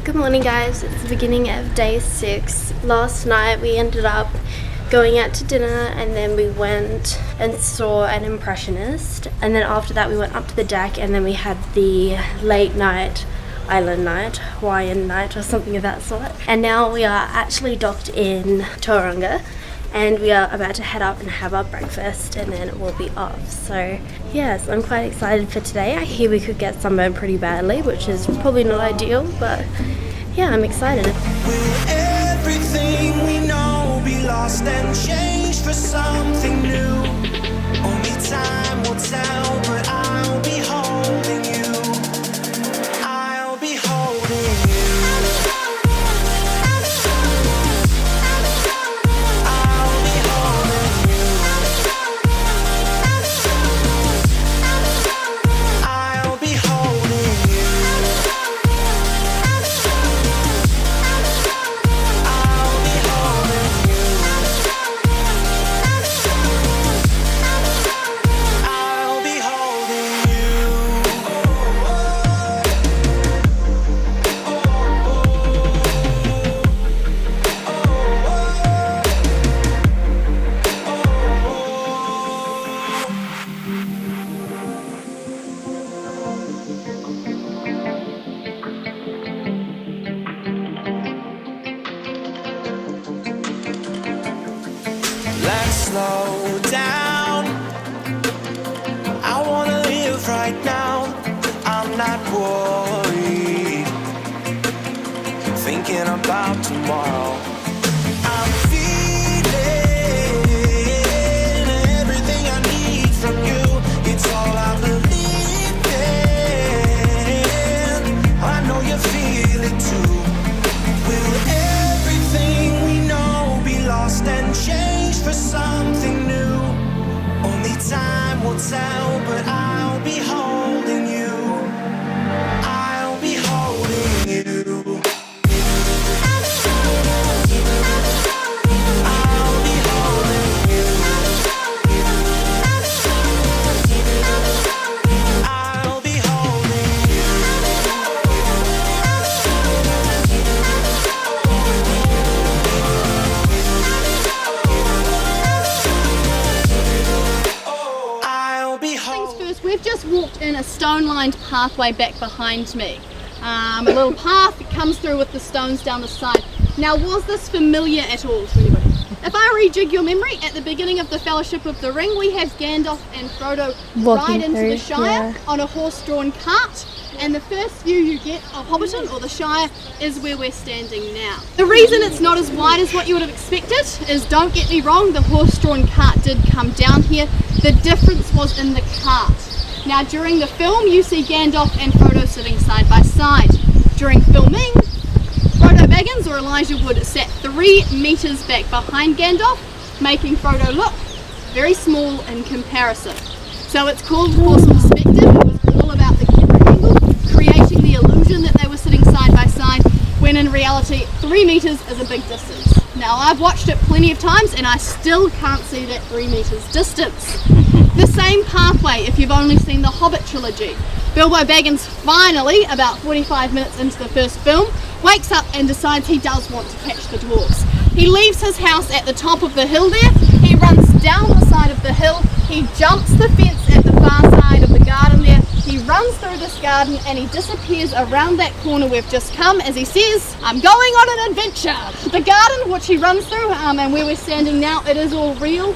Good morning guys, it's the beginning of day 6. Last night we ended up going out to dinner and then we went and saw an impressionist, and then after that we went up to the deck and then we had the late night island night, Hawaiian night or something of that sort. And now we are actually docked in Tauranga and we are about to head up and have our breakfast and then we'll be off. So yes, I'm quite excited for today. I hear we could get sunburned pretty badly, which is probably not ideal, but yeah, I'm excited. Will everything we know be lost and changed for something new? Only time will tell, but I'll be holding you. I'll be holding you. Let's slow down. I wanna live right now. I'm not worried, thinking about tomorrow. I'm feeling everything I need from you. It's all I believe in. I know you feel it too. Will everything we know be lost and changed for something new? Only time will tell, but I'll be holding you. I'll be holding you. I'll be holding you. I'll be holding you. I'll be holding. Things first, we've just walked in a stone-lined pathway back behind me. A little path that comes through with the stones down the side. Now, was this familiar at all to anybody? If I rejig your memory, at the beginning of the Fellowship of the Ring, we have Gandalf and Frodo ride into the Shire on a horse-drawn cart, and the first view you get of Hobbiton, or the Shire, is where we're standing now. The reason it's not as wide as what you would have expected is, don't get me wrong, the horse-drawn cart did come down here. The difference was in the cart. Now, during the film, you see Gandalf and Frodo sitting side by side. During filming, Frodo Baggins, or Elijah Wood, sat 3 meters back behind Gandalf, making Frodo look very small in comparison. So it's called force perspective. It was all about the camera angle, creating the illusion that they were sitting side by side, when in reality 3 meters is a big distance. Now, I've watched it plenty of times and I still can't see that 3 meters distance. The same pathway if you've only seen the Hobbit trilogy. Bilbo Baggins finally, about 45 minutes into the first film, wakes up and decides he does want to catch the dwarves. He leaves his house at the top of the hill there, he runs down the side of the hill, he jumps the fence at the far side of the garden there, he runs through this garden and he disappears around that corner we've just come as he says, "I'm going on an adventure." The garden which he runs through and where we're standing now, it is all real.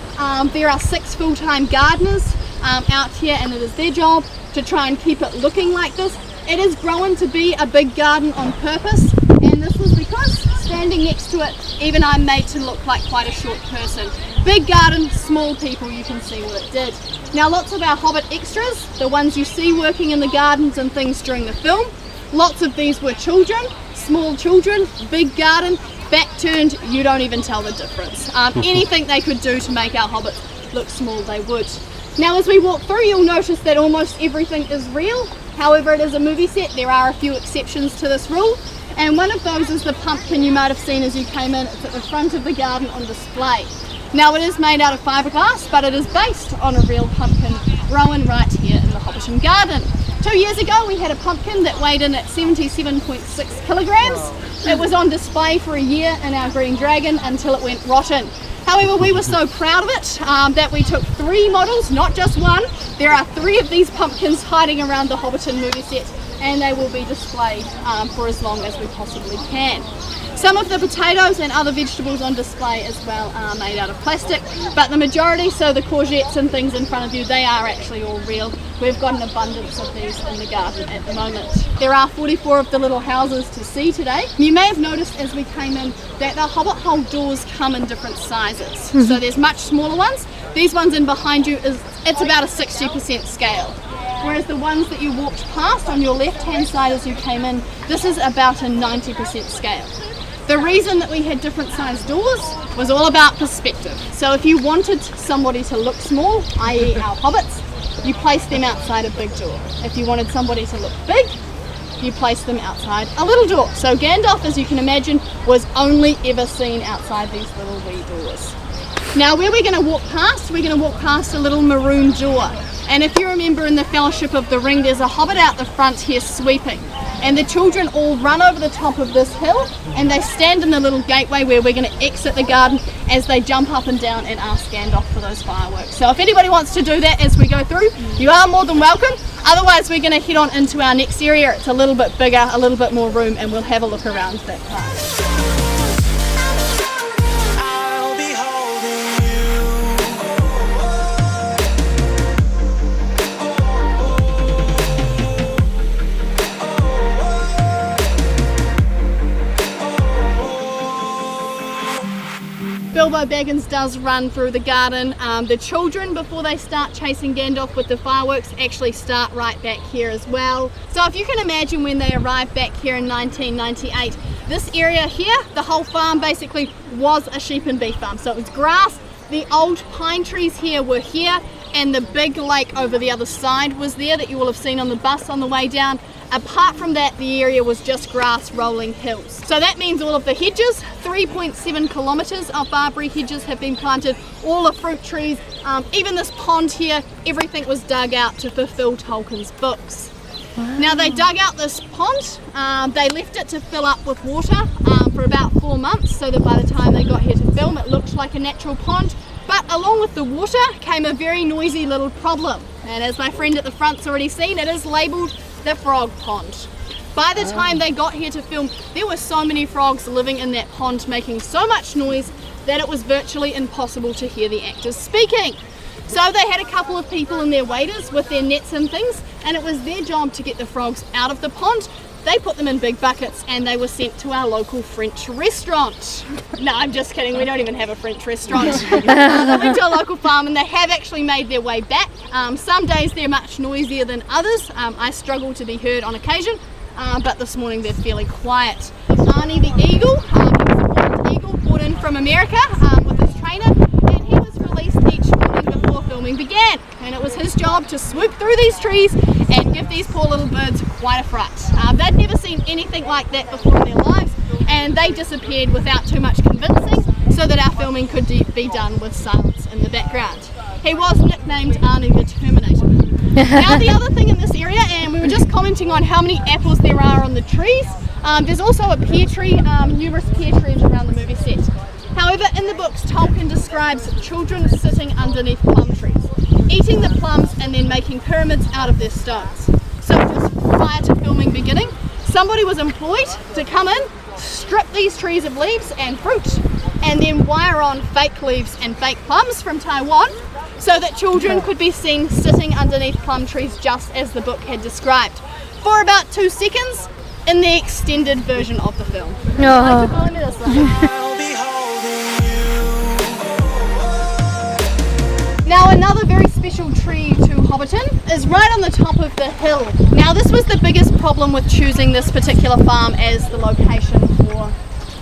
There are 6 full-time gardeners out here, and it is their job to try and keep it looking like this. It is grown to be a big garden on purpose, and this was because standing next to it, even I'm made to look like quite a short person. Big garden, small people, you can see what it did. Now, lots of our Hobbit extras, the ones you see working in the gardens and things during the film, lots of these were children, small children, big garden, back turned, you don't even tell the difference. Anything they could do to make our hobbits look small, they would. Now, as we walk through, you'll notice that almost everything is real. However, it is a movie set. There are a few exceptions to this rule, and one of those is the pumpkin you might have seen as you came in. It's at the front of the garden on display. Now, it is made out of fiberglass, but it is based on a real pumpkin grown right here in the Hobbiton garden. 2 years ago we had a pumpkin that weighed in at 77.6 kilograms. It was on display for a year in our Green Dragon until it went rotten. However, we were so proud of it that we took 3 models, not just one. There are 3 of these pumpkins hiding around the Hobbiton Movie Set, and they will be displayed for as long as we possibly can. Some of the potatoes and other vegetables on display as well are made out of plastic, but the majority, so the courgettes and things in front of you, they are actually all real. We've got an abundance of these in the garden at the moment. There are 44 of the little houses to see today. You may have noticed as we came in that the hobbit hole doors come in different sizes. So there's much smaller ones. These ones in behind you, it's about a 60% scale. Whereas the ones that you walked past on your left hand side as you came in, this is about a 90% scale. The reason that we had different sized doors was all about perspective. So if you wanted somebody to look small, i.e. our hobbits, you placed them outside a big door. If you wanted somebody to look big, you placed them outside a little door. So Gandalf, as you can imagine, was only ever seen outside these little wee doors. Now where we're going to walk past, we're going to walk past a little maroon door. And if you remember in the Fellowship of the Ring, there's a hobbit out the front here sweeping. And the children all run over the top of this hill and they stand in the little gateway where we're going to exit the garden as they jump up and down and ask Gandalf for those fireworks. So if anybody wants to do that as we go through, you are more than welcome. Otherwise we're going to head on into our next area. It's a little bit bigger, a little bit more room, and we'll have a look around that part. Bilbo Baggins does run through the garden. The children, before they start chasing Gandalf with the fireworks, actually start right back here as well. So if you can imagine when they arrived back here in 1998, this area here, the whole farm basically was a sheep and beef farm. So it was grass, the old pine trees here were here, and the big lake over the other side was there that you will have seen on the bus on the way down. Apart from that, the area was just grass rolling hills. So that means all of the hedges, 3.7 kilometres of barberry hedges have been planted, all the fruit trees, even this pond here, everything was dug out to fulfill Tolkien's books. Wow. Now they dug out this pond, they left it to fill up with water for about 4 months, so that by the time they got here to film it looked like a natural pond. But along with the water came a very noisy little problem, and as my friend at the front's already seen, it is labelled the frog pond. By the time they got here to film, there were so many frogs living in that pond making so much noise that it was virtually impossible to hear the actors speaking. So they had a couple of people in their waders with their nets and things, and it was their job to get the frogs out of the pond. They put them in big buckets and they were sent to our local French restaurant. No, I'm just kidding, we don't even have a French restaurant. They went to a local farm and they have actually made their way back. Some days they're much noisier than others. I struggle to be heard on occasion, but this morning they're fairly quiet. Arnie the eagle, he was a wild eagle brought in from America with his trainer, and he was released each morning before filming began. And it was his job to swoop through these trees and give these poor little birds quite a fright. They'd never seen anything like that before in their lives, and they disappeared without too much convincing so that our filming could be done with silence in the background. He was nicknamed Arnie the Terminator. Now the other thing in this area, and we were just commenting on how many apples there are on the trees, there's also a pear tree, numerous pear trees around the movie set. However, in the books, Tolkien describes children sitting underneath plum trees, eating the plums and then making pyramids out of their stones. So just prior to filming beginning, somebody was employed to come in, strip these trees of leaves and fruit, and then wire on fake leaves and fake plums from Taiwan so that children could be seen sitting underneath plum trees just as the book had described for about 2 seconds in the extended version of the film. Now another very special tree to Hobbiton is right on the top of the hill. Now this was the biggest problem with choosing this particular farm as the location for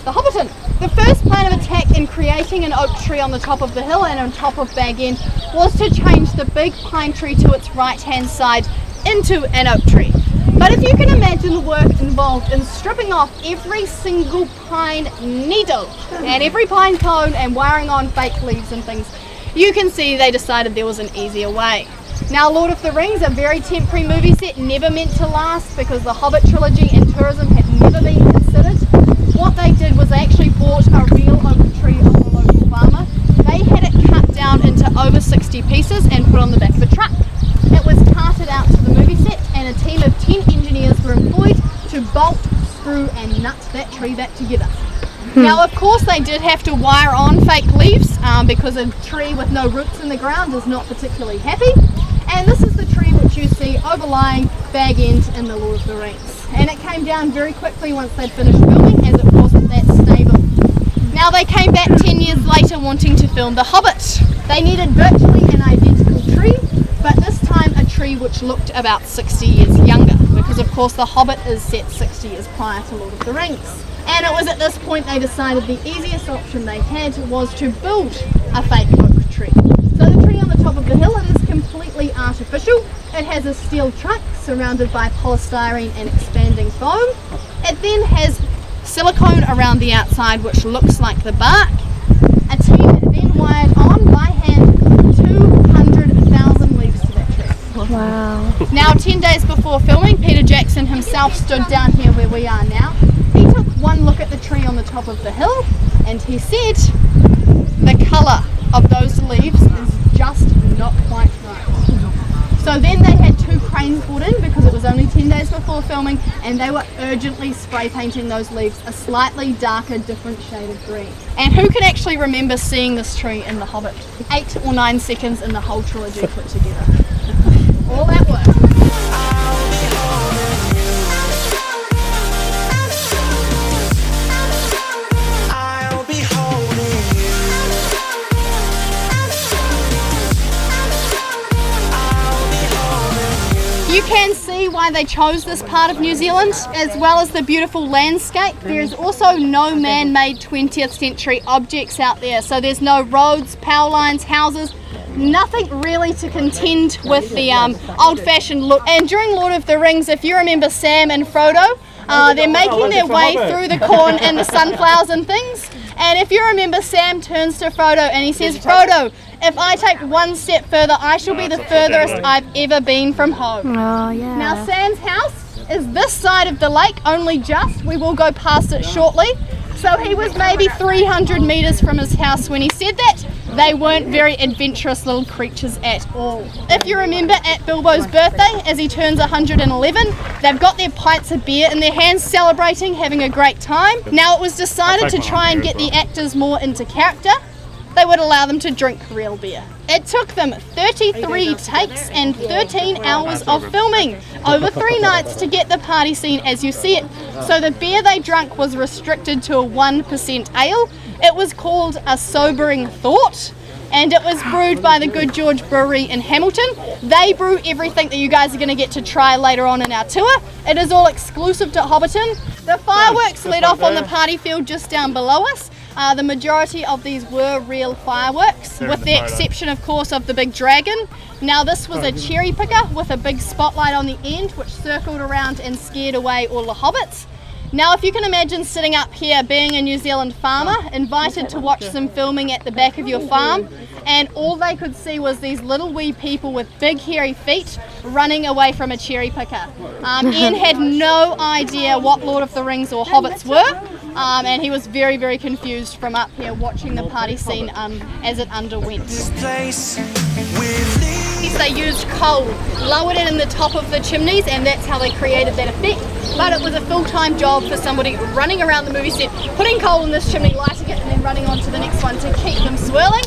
the Hobbiton. The first plan of attack in creating an oak tree on the top of the hill and on top of Bag End was to change the big pine tree to its right hand side into an oak tree. But if you can imagine the work involved in stripping off every single pine needle and every pine cone and wiring on fake leaves and things, you can see they decided there was an easier way. Now, Lord of the Rings, a very temporary movie set, never meant to last because the Hobbit trilogy and tourism had never been considered. What they did was they actually bought a real oak tree of a local farmer. They had it cut down into over 60 pieces and put on the back of a truck. It was carted out to the movie set and a team of 10 engineers were employed to bolt, screw and nut that tree back together. Now, of course, they did have to wire on fake leaves because a tree with no roots in the ground is not particularly happy. And this is the tree which you see overlying Bag End in the Lord of the Rings. And it came down very quickly once they'd finished filming, as it wasn't that stable. Now they came back 10 years later wanting to film The Hobbit. They needed virtually an identical tree, but this time a tree which looked about 60 years younger, because of course The Hobbit is set 60 years prior to Lord of the Rings. And it was at this point they decided the easiest option they had was to build a fake oak tree. So the tree on the top of the hill, it is completely artificial. It has a steel trunk surrounded by polystyrene and expanding foam. It then has silicone around the outside which looks like the bark. A team then wired on by hand 200,000 leaves to that tree. Wow. Now 10 days before filming, Peter Jackson himself stood down here where we are now. He took one look at the tree on the top of the hill and he said the colour of those leaves is just not quite right. So then they had 2 cranes brought in because it was only 10 days before filming and they were urgently spray painting those leaves a slightly darker, different shade of green. And who can actually remember seeing this tree in The Hobbit? 8 or 9 seconds in the whole trilogy put together. All that work. You can see why they chose this part of New Zealand, as well as the beautiful landscape. There is also no man-made 20th century objects out there, so there's no roads, power lines, houses, nothing really to contend with the old-fashioned look. And during Lord of the Rings, if you remember Sam and Frodo, they're making their way through the corn and the sunflowers and things. And if you remember, Sam turns to Frodo and he says, "Frodo, if I take one step further, I shall be the furthest I've ever been from home." Oh, yeah. Now, Sam's house is this side of the lake, only just. We will go past it shortly. So he was maybe 300 metres from his house when he said that. They weren't very adventurous little creatures at all. If you remember at Bilbo's birthday, as he turns 111, they've got their pints of beer in their hands, celebrating, having a great time. Now, it was decided to try and get the actors more into character. They would allow them to drink real beer. It took them 33 takes and 13 hours of filming over 3 nights to get the party scene as you see it. So the beer they drank was restricted to a 1% ale. It was called a sobering thought, and it was brewed by the Good George Brewery in Hamilton. They brew everything that you guys are going to get to try later on in our tour. It is all exclusive to Hobbiton. The fireworks lit off on the party field just down below us. The majority of these were real fireworks, with the exception, of course, of the big dragon. Now, this was a cherry picker with a big spotlight on the end, which circled around and scared away all the hobbits. Now, if you can imagine sitting up here being a New Zealand farmer, invited to watch some filming at the back of your farm, and all they could see was these little wee people with big hairy feet running away from a cherry picker. Ian had no idea what Lord of the Rings or hobbits were, and he was very, very confused from up here watching the party scene as it underwent. They used coal, lowered it in the top of the chimneys, and that's how they created that effect. But it was a full-time job for somebody running around the movie set, putting coal in this chimney, lighting it, and then running on to the next one to keep them swirling.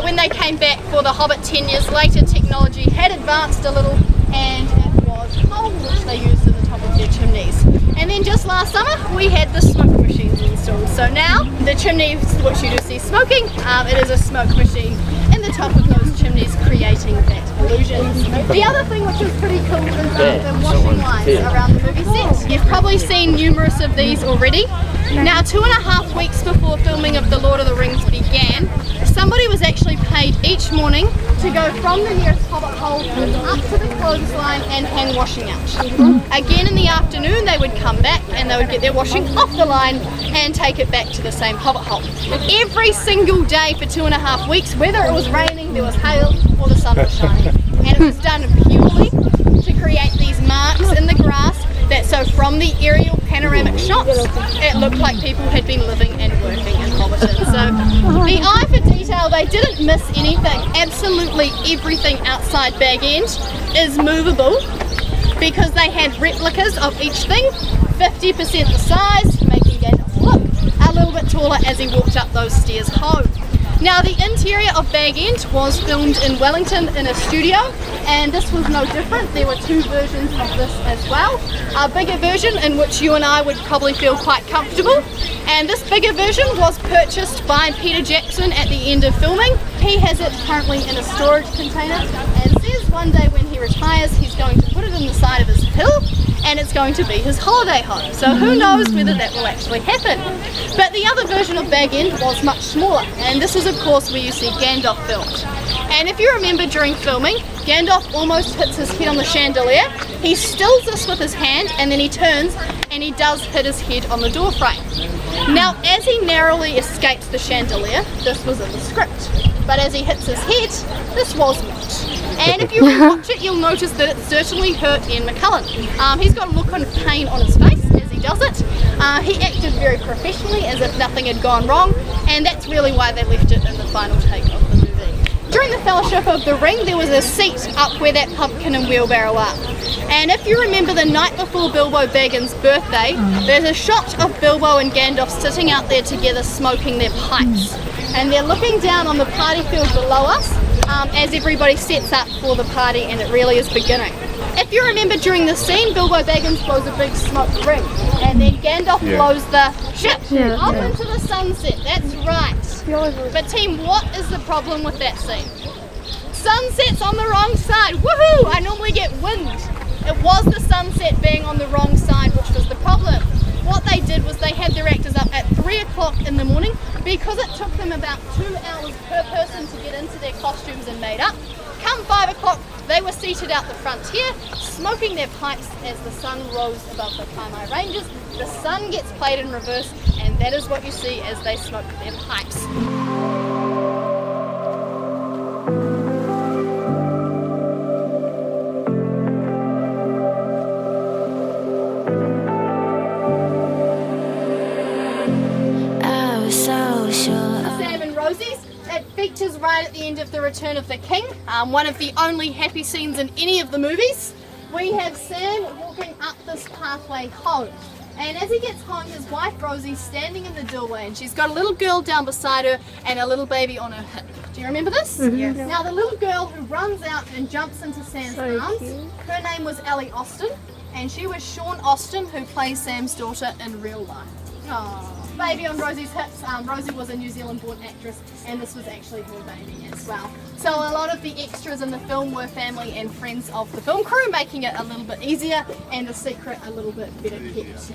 When they came back for The Hobbit 10 years later, technology had advanced a little, and it was coal which they used at the top of their chimneys. And then just last summer, we had the smoke machines installed. So now, the chimneys which you do see smoking, it is a smoke machine in the top of those chimneys, creating that illusion. The other thing which is pretty cool is the washing lines around the movie set. You've probably seen numerous of these already. Now, 2.5 weeks before filming of The Lord of the Rings began, somebody was actually paid each morning to go from the nearest hobbit hole up to the clothesline and hang washing out. Again in the afternoon, they would come back and they would get their washing off the line and take it back to the same hobbit hole. Every single day for 2.5 weeks, whether it was raining, there was hail, or the sun was shining. And it was done purely to create these marks in the grass that so from the aerial panoramic shots, it looked like people had been living and working in Hobbiton. So the eye for detail, they didn't miss anything. Absolutely everything outside Bag End is movable because they had replicas of each thing, 50% the size, making Gandalf look a little bit taller as he walked up those stairs home. Now the interior of Bag End was filmed in Wellington in a studio, and this was no different. There were 2 versions of this as well. A bigger version in which you and I would probably feel quite comfortable, and this bigger version was purchased by Peter Jackson at the end of filming. He has it currently in a storage container and says one day when he retires he's going to put it in the side of his hill and it's going to be his holiday home. So who knows whether that will actually happen. But the other version of Bag End was much smaller, and this is of course where you see Gandalf filmed. And if you remember during filming, Gandalf almost hits his head on the chandelier. He stills this with his hand and then he turns and he does hit his head on the door frame. Now as he narrowly escapes the chandelier, this was in the script. But as he hits his head, this was not. And if you watch it, you'll notice that it certainly hurt Ian McKellen. He's got a look of pain on his face as he does it. He acted very professionally as if nothing had gone wrong, and that's really why they left it in the final take of the movie. During the Fellowship of the Ring, there was a seat up where that pumpkin and wheelbarrow are. And if you remember the night before Bilbo Baggins' birthday, there's a shot of Bilbo and Gandalf sitting out there together smoking their pipes. And they're looking down on the party field below us as everybody sets up for the party and it really is beginning. If you remember during the scene, Bilbo Baggins blows a big smoke ring and then Gandalf blows the ship off into the sunset. That's right. But team, what is the problem with that scene? Sunset's on the wrong side. Woohoo! I normally get wind. It was the sunset being on the wrong side which was the problem. What they did was they had their actors up at 3 o'clock in the morning because it took them about 2 hours per person to get into their costumes and made up. Come 5 o'clock, they were seated out the front here, smoking their pipes as the sun rose above the Kaimai Ranges. The sun gets played in reverse, and that is what you see as they smoke their pipes. Sam and Rosie's. It features right at the end of The Return of the King, one of the only happy scenes in any of the movies. We have Sam walking up this pathway home, and as he gets home his wife Rosie's standing in the doorway and she's got a little girl down beside her and a little baby on her hip. Do you remember this? Yes. Now the little girl who runs out and jumps into Sam's arms, her name was Ellie Austin, and she was Sean Austin, who plays Sam's daughter in real life. Aww. Baby on Rosie's hips. Rosie was a New Zealand born actress and this was actually her baby as well. So a lot of the extras in the film were family and friends of the film crew, making it a little bit easier and the secret a little bit better kept as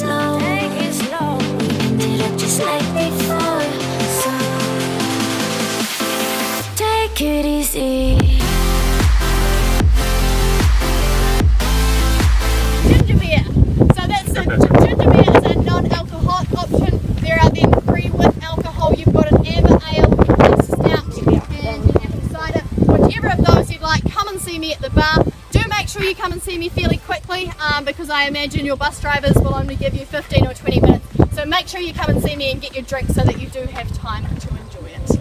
well. Take it slow, ended up just like before. So take it easy. Ginger beer. So that's a ginger beer is a non-alcoholic option. There are then 3 with alcohol. You've got an amber ale, a stout, and an apple cider. Whichever of those you'd like, come and see me at the bar. Do make sure you come and see me fairly quickly because I imagine your bus drivers will only give you 15 or 20 minutes. So make sure you come and see me and get your drink so that you do have time to enjoy it.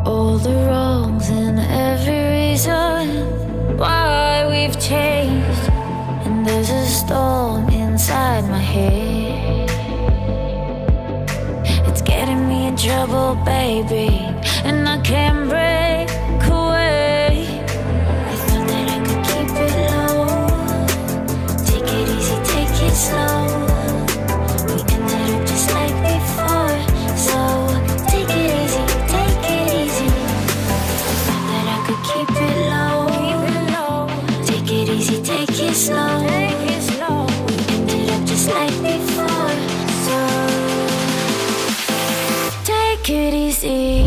All the wrongs and every reason why we've changed, and there's a storm inside my head. It's getting me in trouble, baby, and I can't break away. I thought that I could keep it low. Take it easy, take it slow. We ended up just like before, so take it easy, take it easy. I thought that I could keep it low. Take it easy, take it slow. We ended up just like before, so take it easy.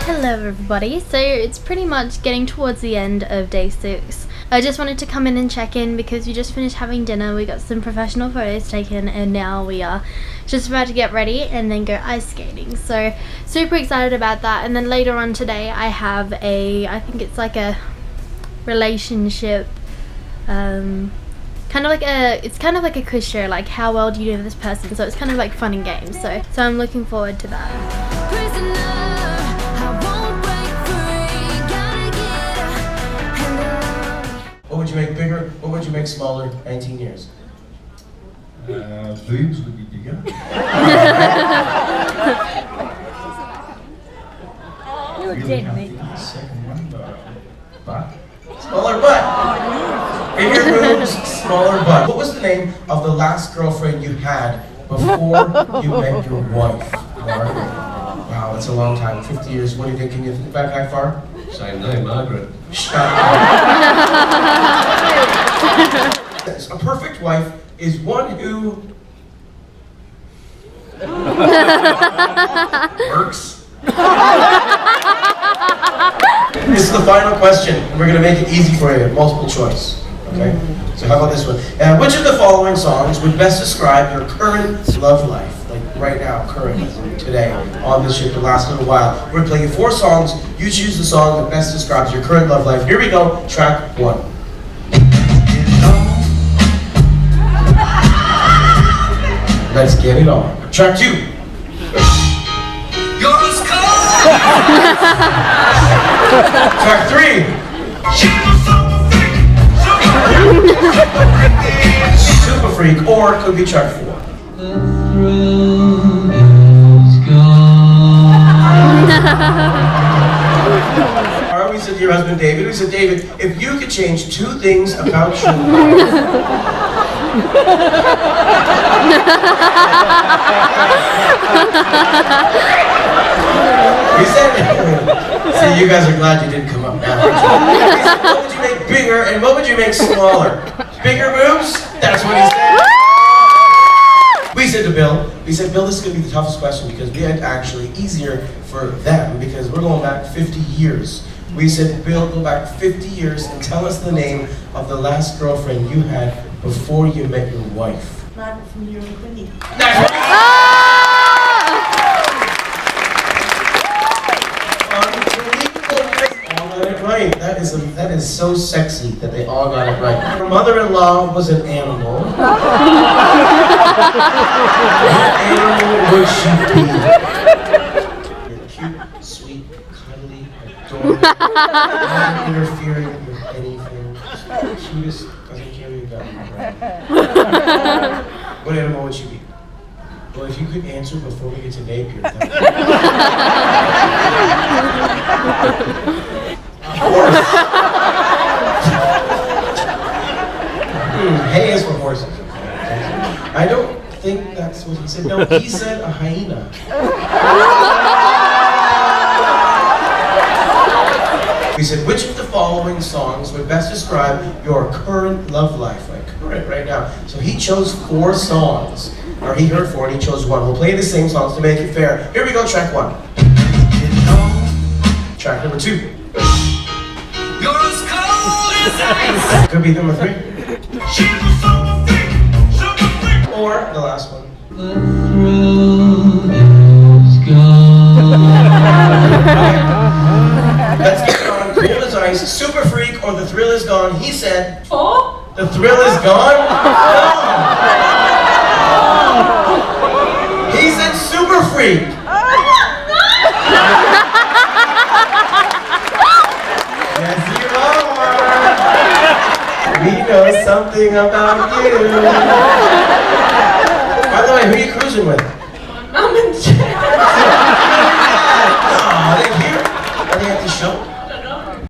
Hello everybody, so it's pretty much getting towards the end of day 6. I just wanted to come in and check in because we just finished having dinner, we got some professional photos taken, and now we are just about to get ready and then go ice skating. So super excited about that. And then later on today I have I think it's like a relationship, kind of like a quiz show, like how well do you know this person, so it's kind of like fun and games, so I'm looking forward to that. What would you make bigger? What would you make smaller? 19 years. Boobs would be bigger. Really happy with the second one, but Smaller butt. Bigger boobs, smaller butt. What was the name of the last girlfriend you had before you met your wife? Margaret. Wow, that's a long time. 50 years. What do you think? Can you think back that far? same name, Margaret. Shut up. A perfect wife is one who works. This is the final question, and we're going to make it easy for you, multiple choice. Okay? So how about this one? Which of the following songs would best describe your current love life? Like right now, current, today, on this ship, the last little while. We're going to play you 4 songs. You choose the song that best describes your current love life. Here we go, track 1. Let's get it on. Track 2. Track 3. Super Freak, or it could be track 4. Alright, we said to your husband David, we said, David, if you could change 2 things about your life. We said, see, you guys are glad you didn't come up now. We said, what would you make bigger and what would you make smaller? Bigger boobs? That's what he said. We said to Bill, this is going to be the toughest question because we had actually easier for them because we're going back 50 years. We said, Bill, go back 50 years and tell us the name of the last girlfriend you had before you met your wife. Margaret from Europe. That's what he said. Right, that is so sexy that they all got it right. Her mother-in-law was an animal. What animal would she be? You're cute, sweet, cuddly, adorable, not interfering with anything. Just cutest, doesn't carry a gun. Right? What animal would she be? Well, if you could answer before we get to Napier, horse. Hay is for horses. I don't think that's what he said. No, he said a hyena. We said, which of the following songs would best describe your current love life? Like current, right now. So he chose 4 songs. Or he heard 4 and he chose 1. We'll play the same songs to make it fair. Here we go, track 1. Track number 2. Could be number 3. Or the last one. nice, super freak, or the thrill is gone. He said, Oh? the thrill is gone? No! He said super freak. Yes, you are. We know something about you. By the way, who are you cruising with?